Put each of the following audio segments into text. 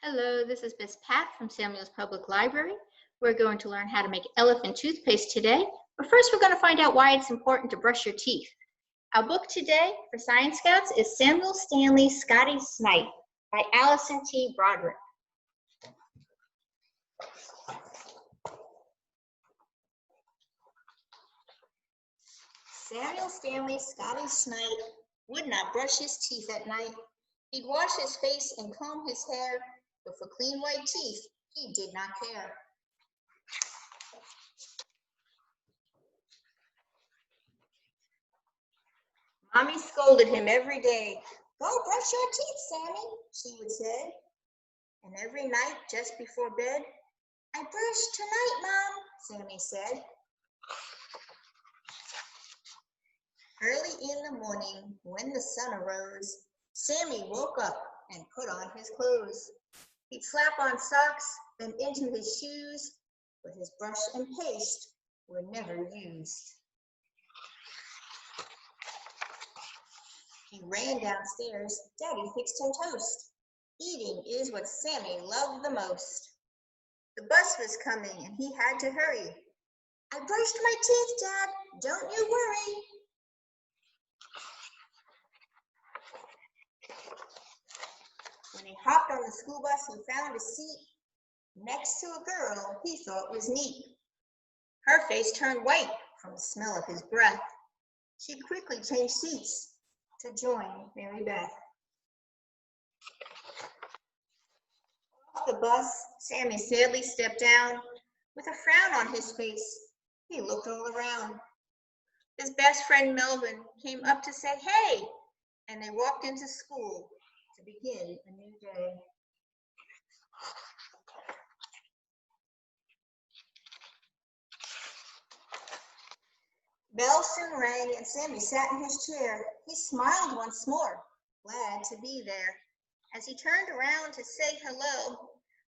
Hello, this is Miss Pat from Samuel's Public Library. We're going to learn how to make elephant toothpaste today, but first we're going to find out why it's important to brush your teeth. Our book today for Science Scouts is Samuel Stanley Scotty Snight by Alison T. Broderick. Samuel Stanley Scotty Snight would not brush his teeth at night. He'd wash his face and comb his hair, but for clean white teeth, he did not care. Mommy scolded him every day. "Go brush your teeth, Sammy," she would say. And every night, just before bed, "I brush tonight, Mom," Sammy said. Early in the morning, when the sun arose, Sammy woke up and put on his clothes. He'd slap on socks, then into his shoes, but his brush and paste were never used. He ran downstairs. Daddy fixed him toast. Eating is what Sammy loved the most. The bus was coming and he had to hurry. "I brushed my teeth, Dad. Don't you worry." When he hopped on the school bus, he found a seat next to a girl he thought was neat. Her face turned white from the smell of his breath. She quickly changed seats to join Mary Beth. Off the bus, Sammy sadly stepped down. With a frown on his face, he looked all around. His best friend Melvin came up to say, "Hey," and they walked into school to begin a new day. Bell soon rang and Sammy sat in his chair. He smiled once more, glad to be there. As he turned around to say hello,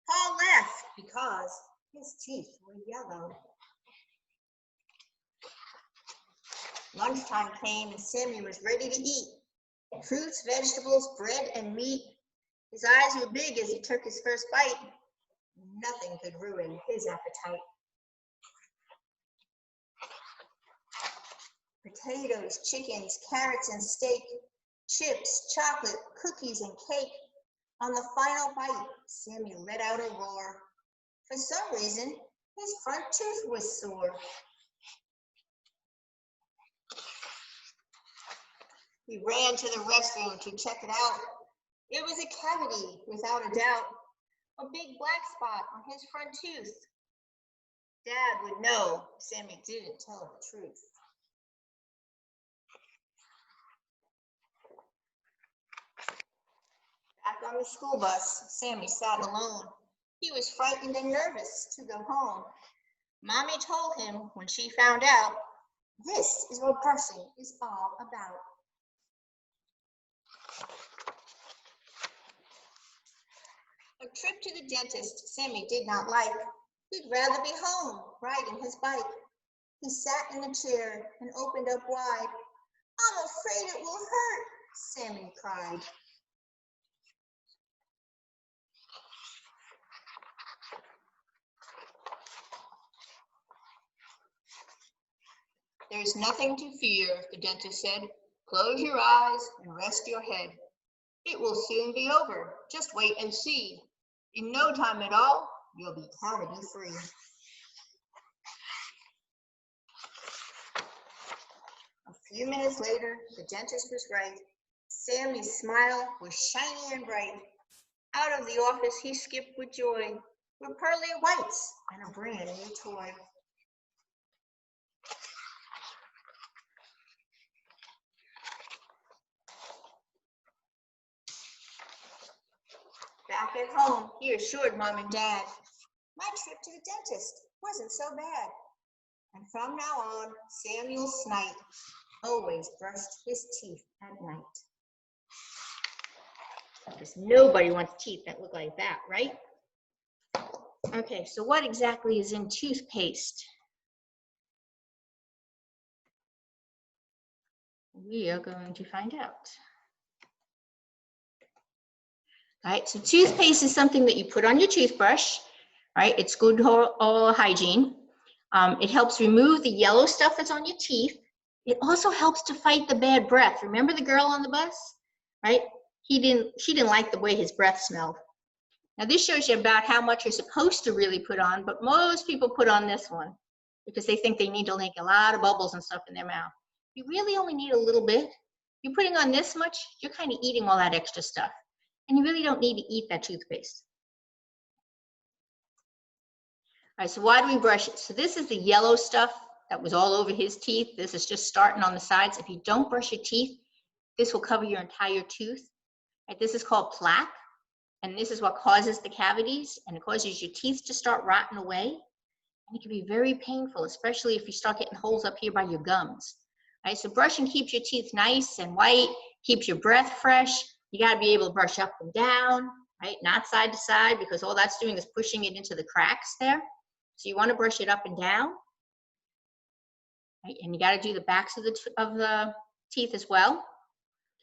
Paul laughed because his teeth were yellow. Lunchtime came and Sammy was ready to eat. Fruits, vegetables, bread, and meat. His eyes were big as he took his first bite. Nothing could ruin his appetite. Potatoes, chickens, carrots, and steak, chips, chocolate, cookies, and cake. On the final bite, Sammy let out a roar. For some reason, his front tooth was sore. He ran to the restroom to check it out. It was a cavity, without a doubt. A big black spot on his front tooth. Dad would know Sammy didn't tell the truth. Back on the school bus, Sammy sat alone. He was frightened and nervous to go home. Mommy told him when she found out, "This is what brushing is all about." A trip to the dentist Sammy did not like. He'd rather be home, riding his bike. He sat in a chair and opened up wide. "I'm afraid it will hurt," Sammy cried. "There's nothing to fear," the dentist said. "Close your eyes and rest your head. It will soon be over. Just wait and see. In no time at all, you'll be cavity free." A few minutes later, the dentist was right. Sammy's smile was shiny and bright. Out of the office he skipped with joy, with pearly whites and a brand new toy. Back at home, he assured Mom and Dad, "My trip to the dentist wasn't so bad." And from now on, Samuel Snight always brushed his teeth at night. Because nobody wants teeth that look like that, right? Okay, so what exactly is in toothpaste? We are going to find out. All right, so toothpaste is something that you put on your toothbrush, right? It's good oral hygiene. It helps remove the yellow stuff that's on your teeth. It also helps to fight the bad breath. Remember the girl on the bus, right? She didn't like the way his breath smelled. Now this shows you about how much you're supposed to really put on, but most people put on this one because they think they need to make a lot of bubbles and stuff in their mouth. You really only need a little bit. You're putting on this much, you're kind of eating all that extra stuff. And you really don't need to eat that toothpaste. All right, so why do we brush it? So this is the yellow stuff that was all over his teeth. This is just starting on the sides. If you don't brush your teeth, this will cover your entire tooth. Right, this is called plaque, and this is what causes the cavities, and it causes your teeth to start rotting away. And it can be very painful, especially if you start getting holes up here by your gums. Right, so brushing keeps your teeth nice and white, keeps your breath fresh. You got to be able to brush up and down, right? Not side to side, because all that's doing is pushing it into the cracks there. So you want to brush it up and down, right? And you got to do the backs of the teeth as well.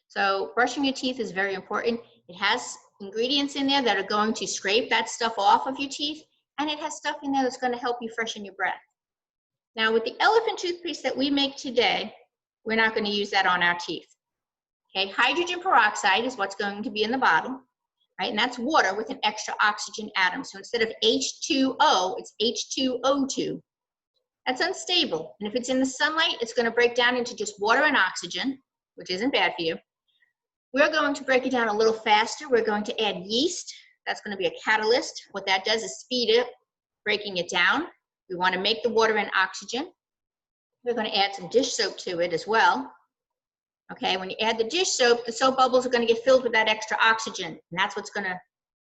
So brushing your teeth is very important. It has ingredients in there that are going to scrape that stuff off of your teeth, and it has stuff in there that's going to help you freshen your breath. Now with the elephant toothpaste that we make today, we're not going to use that on our teeth. Okay, hydrogen peroxide is what's going to be in the bottle, right? And that's water with an extra oxygen atom. So instead of H2O, it's H2O2. That's unstable. And if it's in the sunlight, it's going to break down into just water and oxygen, which isn't bad for you. We're going to break it down a little faster. We're going to add yeast. That's going to be a catalyst. What that does is speed it, breaking it down. We want to make the water and oxygen. We're going to add some dish soap to it as well. Okay, when you add the dish soap, the soap bubbles are going to get filled with that extra oxygen, and that's what's going to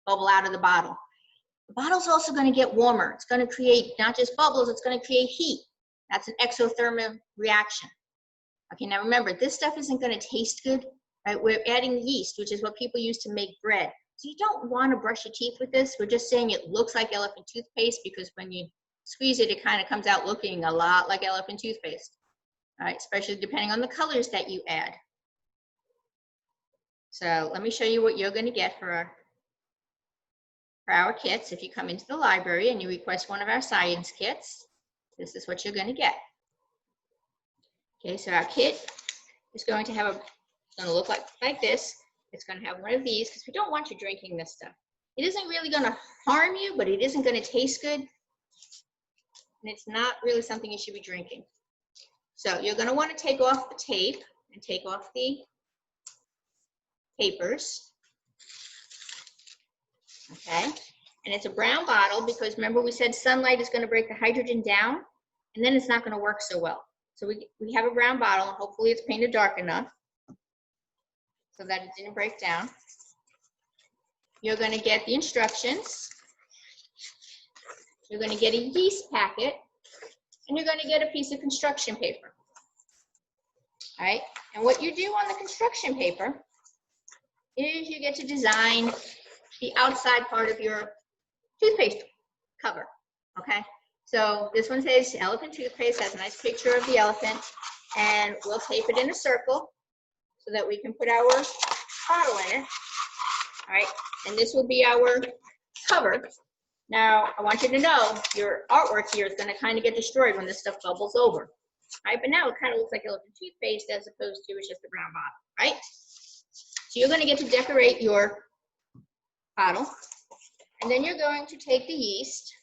bubble out of the bottle. The bottle's also going to get warmer. It's going to create not just bubbles, it's going to create heat. That's an exothermic reaction. Okay, now remember, this stuff isn't going to taste good, right? We're adding yeast, which is what people use to make bread. So you don't want to brush your teeth with this. We're just saying it looks like elephant toothpaste because when you squeeze it, it kind of comes out looking a lot like elephant toothpaste. All right, especially depending on the colors that you add. So let me show you what you're going to get for our kits. If you come into the library and you request one of our science kits, this is what you're going to get. Okay, so our kit is going to have it's going to look like this. It's going to have one of these because we don't want you drinking this stuff. It isn't really going to harm you, but it isn't going to taste good. And it's not really something you should be drinking. So you're going to want to take off the tape and take off the papers. Okay, and it's a brown bottle because remember we said sunlight is going to break the hydrogen down and then it's not going to work so well. So we have a brown bottle and hopefully it's painted dark enough so that it didn't break down. You're going to get the instructions. You're going to get a yeast packet and you're going to get a piece of construction paper. All right, and what you do on the construction paper is you get to design the outside part of your toothpaste cover, okay? So this one says elephant toothpaste, has a nice picture of the elephant, and we'll tape it in a circle so that we can put our bottle in it, all right? And this will be our cover. Now, I want you to know your artwork here is going to kind of get destroyed when this stuff bubbles over, all right? But now it kind of looks like elephant toothpaste as opposed to it's just a brown bottle, right? So you're going to get to decorate your bottle, and then you're going to take the yeast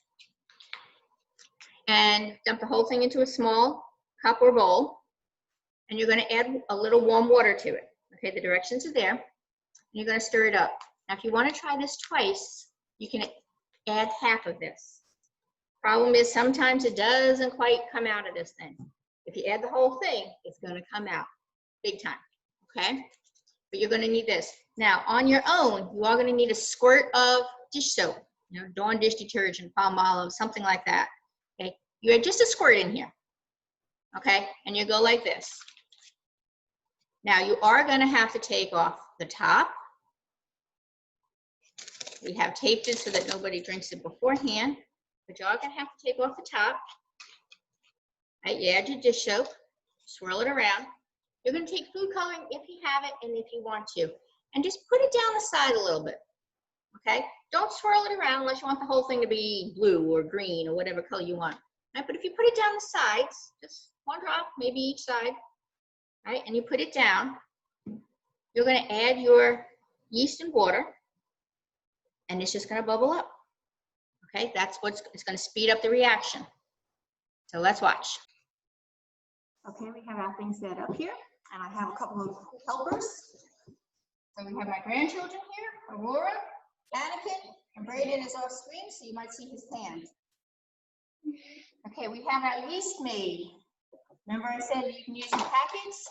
and dump the whole thing into a small cup or bowl, and you're going to add a little warm water to it. Okay, the directions are there, and you're going to stir it up. Now, if you want to try this twice, you can add half of this. Problem is sometimes it doesn't quite come out of this thing. If you add the whole thing, it's going to come out big time, okay? But you're going to need this. Now, on your own, you are going to need a squirt of dish soap, you know, Dawn dish detergent, Palmolive, something like that. Okay, you add just a squirt in here. Okay, and you go like this. Now, you are going to have to take off the top. We have taped it so that nobody drinks it beforehand, but you are going to have to take off the top. Right, you add your dish soap, swirl it around. You're going to take food coloring if you have it and if you want to, and just put it down the side a little bit. okay? Don't swirl it around unless you want the whole thing to be blue or green or whatever color you want. Right? But if you put it down the sides, just one drop, maybe each side, right? And you put it down, you're going to add your yeast and water, and it's just going to bubble up. Okay, that's what's it's going to speed up the reaction. So let's watch. Okay, we have our things set up here, and I have a couple of helpers. So we have my grandchildren here, Aurora, Anakin, and Braden is off screen, so you might see his hand. Okay, we have our yeast made. Remember I said you can use the packets?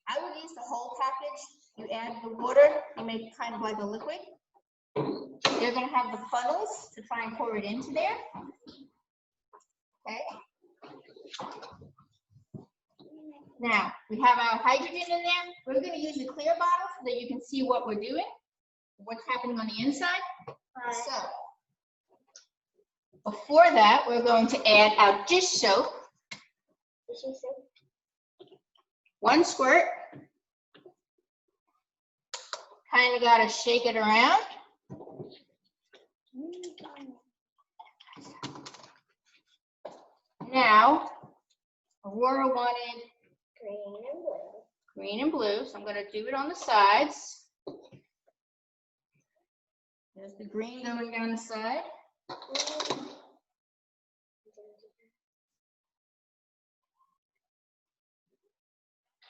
I would use the whole package. You add the water, you make kind of like a liquid. You're going to have the funnels to try and pour it into there. Okay. Now, we have our hydrogen in there. We're going to use the clear bottle so that you can see what we're doing, what's happening on the inside. So, before that, we're going to add our dish soap. One squirt. Kind of got to shake it around. Now, Aurora wanted green and blue, so I'm going to do it on the sides. There's the green going down the side.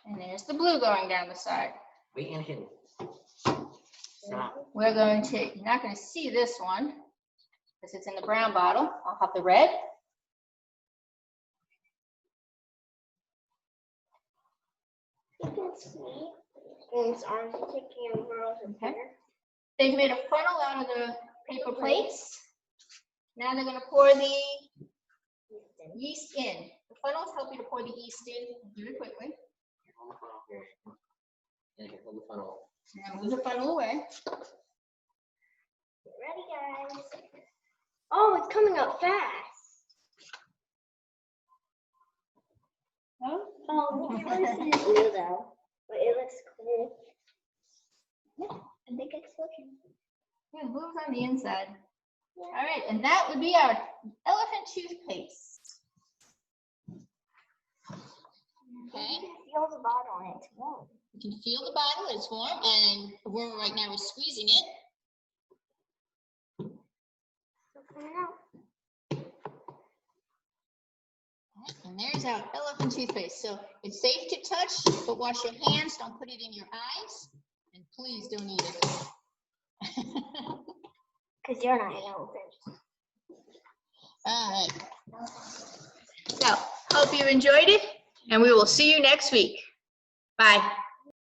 And there's the blue going down the side. Wait, Anakin. Stop. We're going to, you're not going to see this one because it's in the brown bottle. I'll have the red. You can see his arms are taking and whirls and Okay. They've made a funnel out of the paper plates. Now they're going to pour the yeast in. The funnels help you to pour the yeast in. Do it quickly. Hold the funnel here. Anakin, hold the funnel. Now move the funnel away. Get ready, guys. Oh, it's coming up fast. Oh, the person is blue though, but it looks cool. Yeah, I think it's looking. Yeah, blue's on the inside. Yeah. All right, and that would be our elephant toothpaste. Okay. You can feel the bottle and it's warm. You can feel the bottle, it's warm, and Aurora right now is squeezing it. So come out. And there's our elephant toothpaste. So it's safe to touch, but wash your hands. Don't put it in your eyes. And please don't eat it. Because you're not an elephant. All right. So, hope you enjoyed it. And we will see you next week. Bye.